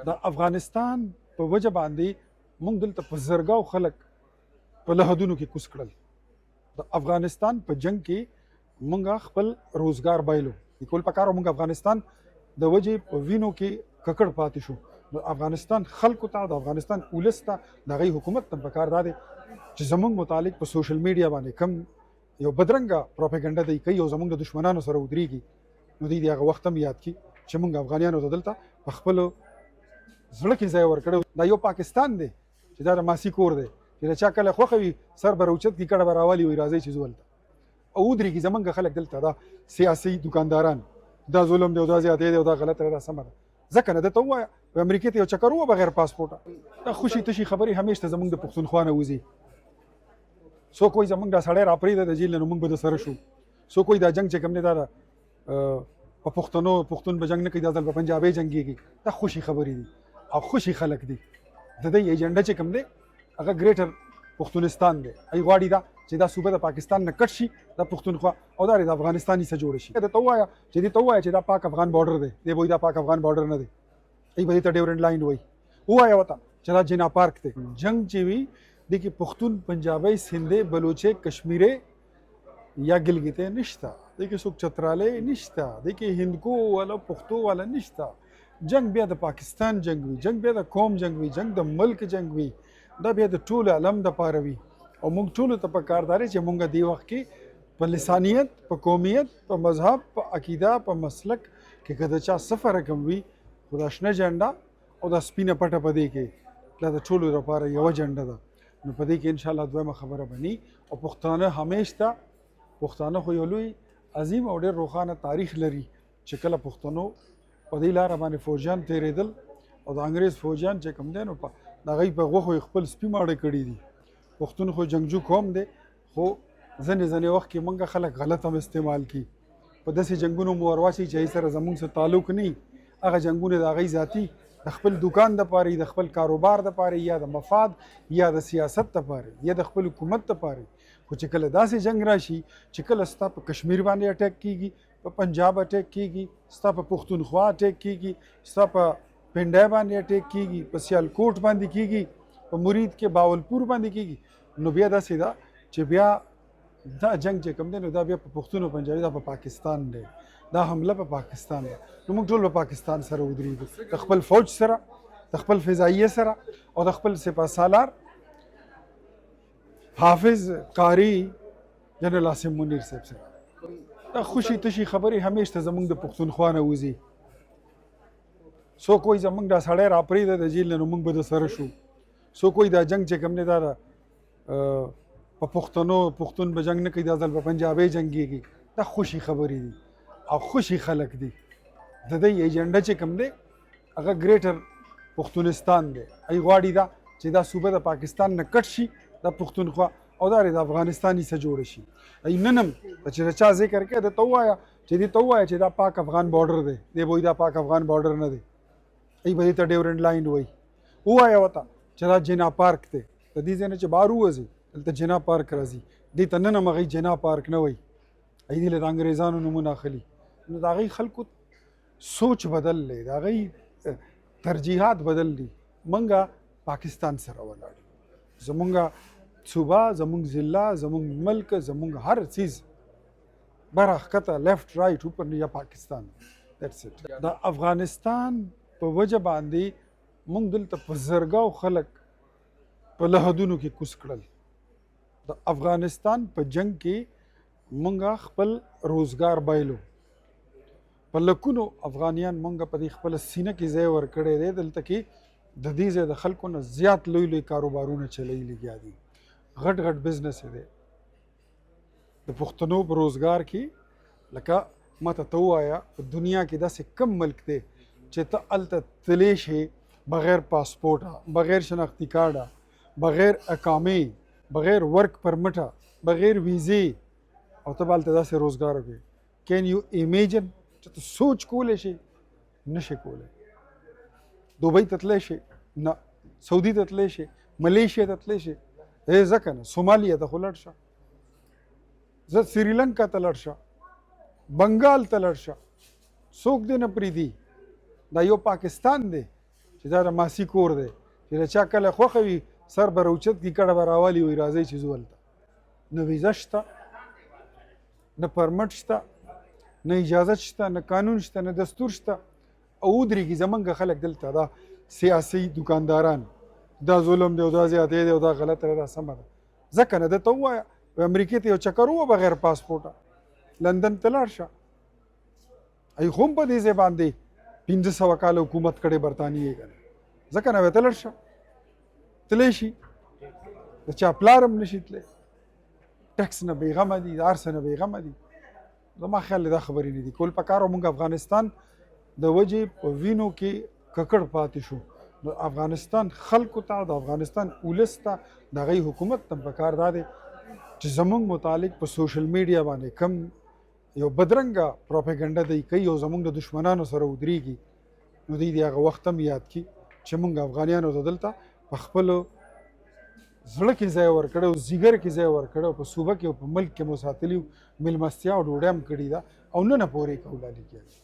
د افغانستان په وجه باندې موږ دلته په زرګاو خلک په لحدونو کې کوز کړل. د افغانستان په جنگ کې موږ خپل روزګار بایلو. کول پکارو موږ افغانستان د وجې په وینو کې ککړ پاتې شو. د افغانستان خلکو ته د افغانستان ولس ته د هغوی حکومت ته پکار دا دی چې زموږ متعلق په سوشل میډیا باندې کم یو بدرنګه پروپاګنډه دی کوي او زموږ د دشمنانو سره ودرېږي، نو دوی د هغه وخت هم یاد کړي چې موږ افغانیانو ته دلته په خپلو زړه کې ځای ورکړی. دا یو پاکستان دی چې دا د ماسي کور دی چې د چا کله خوښه وي سر به راوچت کړي، کډه به راولي وي راځئ چې ځو هلته او ودرېږي. زموږ خلک دلته دا سیاسي دکانداران دا ظلم دی او دا زیاتې دی او دا غلطه ده، دا سمه ده. ځکه نه درته ووایه په امریکې ته یو چکر ووه بغیر پاسپورټه. دا خوشي تشي خبرې همیشه زموږ د پښتونخوا نه وځي. څوک وایي زموږ دا سړی راپرېږده د جیل نه نو موږ به د سره شو. څوک وایي دا جنګ چې کوم دی دا په پښتون به جنګ نه کوي، دا ځل په پنجابۍ جنګېږي. دا خوشي خبرې دي او خوشي خلک دي. د دې ایجنډا چې کوم دی هغه ګریټر پښتونستان دی. ای غواړي دا چې دا صوبه د پاکستان نه کټ شي، دا پښتونخوا او دا د افغانستاني څخه جوړ شي. درته ووایه چې دې ته ووایه چې دا پاک افغان بارډر دی، دی به دا پاک افغان بارډر نه دی، ای به دې ته ډیورنډ لاین وایي. ووایه ورته چې دا جنا پارک دی. جنګ چې وي دې کې پښتون، پنجابی، سندھی، بلوچي، کشمیری یا ګلګتې نشته، دې کې څوک چترالی نشته، دې کې هندکو والا پښتو والا نشته. جنگ بیا د پاکستان جنگ وي، جنگ بیا د قوم جنگ وي، جنگ د ملک جنگ وي، دا بیا د ټول عالم د پاره وي. او موږ ټولو ته پکار دا دی چې موږ دې وخت کې په لسانیت، په قومیت، په مذهب، په عقیده، په مسلک کې که د چا څه فرق هم وي، خو دا شنه جنډه او دا سپینه پټه په دې کې دا د ټولو لپاره یوه جنډه ده. نو په دې کې انشاءالله دویمه خبره بني. او پښتانه همیشه پښتانه خو یو لوی عظیم او ډېر روښانه تاریخ لري چې کله پښتنو په دې لاره باندې فوجیان تېرېدل او د انګرېز فوجیان چې کوم دی نو د هغوی په غوښو خپل سپي ماړه کړي دي. پښتون خو جنګجو قوم دی، خو ځینې وخت کې موږ خلک غلط هم استعمال کړي. په داسې جنګونو مو ور واچوي چې هغې سره زموږ سره تعلق نه وي. هغه جنګونه د هغوی ذاتي د خپل دکان دپاره د خپل کاروبار دپاره یا د مفاد یا د سیاست دپاره یا د خپل حکومت دپاره. خو چې کله داسې جنګ راشي چې کله ستا په کشمیر باندې اټیک کېږي، په پنجاب اټیک کېږي، ستا په پښتونخوا اټیک کېږي، ستا په پنډای باندې اټیک کېږي، په سیالکوټ باندې کېږي، په مرید کې باولپور باندې کېږي، نو بیا داسې ده چې بیا دا جنگ چې کوم دی نو دا بیا په پښتون او پنجابي دا په پاکستان دی، دا حمله په پاکستان ده. نو موږ ټول په پاکستان سره ودرېږو، د خپل فوج سره، د خپل فضاییه سره او د خپل سپه سالار حافظ قاری جنرال عاصم منیر صاحب سره. دا خوشي تشي خبرې همیشه زموږ د پښتونخوا نه وځي. څوک وایي زموږ دا سړی راپرېږده د جیل نه نو موږ به د سره شو. څوک وایي دا جنګ چې کوم دی دا په پښتون به جنګ نه کوي، دا ځل په پنجابۍ جنګېږي. دا خوشي خبرې دي او خوشي خلک دي. د دې ایجنډا چې کوم دی هغه ګریټر پښتونستان دی. ای غواړي دا چې دا صوبه د پاکستان نه کټ شي، دا پښتونخوا او دا د افغانستاني څخه جوړه شي. ای نن هم چې د چا ذکر کوي درته ووایه چې دې ته ووایه چې دا پاک افغان بارډر دی، دی به دا پاک افغان بارډر نه دی، ای به دې ته ډیورنډ لاین وایي. ووایه ورته چې دا جنا پارک دی. د دې ځای نه چې بهر ووځي دلته جنا پارک راځي، دې ته نن هم هغوی جنا پارک نه وایي، ای دې له د انګرېزانو نومونه اخلي. نو د هغوی خلکو سوچ بدل دی، د هغوی ترجیحات بدل دي. موږ پاکستان سره ولاړ یو، زموږ صوبه، زموږ ضلع، زموږ ملک، زموږ هر چیز بره ښکته لیفټ رایټ اوپر یا پاکستان. دیټس اټ. د افغانستان په وجه باندې موږ دلته په زرګاو خلک په لحدونو کې کوز کړل. د افغانستان په جنگ کې موږ خپل روزګار بایلو. په لکونو افغانیان موږ په دې خپله سینه کې ځای ورکړی دی. دلته کې د دې ځای د خلکو نه زیات لوی لوی کاروبارونه چلی لګیا دي، غټ غټ بزنس دی. د پښتنو په روزګار کې لکه ما ته ووایه په دنیا کې داسې کم ملک دی چې ته هلته تللی شې بغیر پاسپورټه، بغیر شناختي کارډه، بغیر اقامې، بغیر ورک پرمټه، بغیر ویزې او ته به هلته داسې روزګار وکړې. کین یو امیجن چې ته سوچ کولی شي؟ نشي کولی. دوبۍ ته تللی شي؟ نه. سعودي ته تللی شي؟ ملیشیا ته تللی شي؟ ځکه نه. سومالیا ته خو لاړ شه، زه سریلنکا ته لاړ شه، بنګال ته لاړ شه، څوک دې نه پرېږدي. دا یو پاکستان دی چې چې دا د ماسي کور دی چې د چا کله خوښه وي سر به راوچت کړي کډه به راوالي وایي راځئ چې ځو هلته نه ویزه شته نه پرمټ شته نه اجازت شته نه قانون شته نه دستور شته او ودرېږي زمونږ خلک دلته دا سیاسي دکانداران دا ظلم دی او دا زیاتی دی او دا غلطه ده دا سمه ده ځکه نه ده ته ووایه امریکې ته یو چکر ووه بغیر پاسپورټه لندن ته لاړ شه ای خو هم په دې ځای باندې 1500 کاله حکومت کړی برطانیې که نه ځکه نه به ته لاړ شه تلی شي د چا پلار هم نشي تلی ټکس نه بېغمه دي د هر څه نه بېغمه دي زما خیال دی دا خبرې نه دي کول پکار او موږ افغانستان د وجې په وینو کې ککړ پاتې شو د افغانستان خلکو ته د افغانستان ولس ته د هغوی حکومت ته پکار دا دی چې زمونږ متعلق په سوشل میډیا باندې کم یو بدرنګه پروپاګنډه دی کوي او زمونږ د دشمنانو سره ودرېږي نو دوی د هغه وخت هم یاد کړي چې موږ افغانیانو ته دلته په خپلو زړه کې ځای ورکړی او ځیګر کې ځای ورکړی او په صوبه کې او په ملک کې مو ساتلي میلمستیا او ډوډۍ هم کړې ده او نن پورې کوله لیکي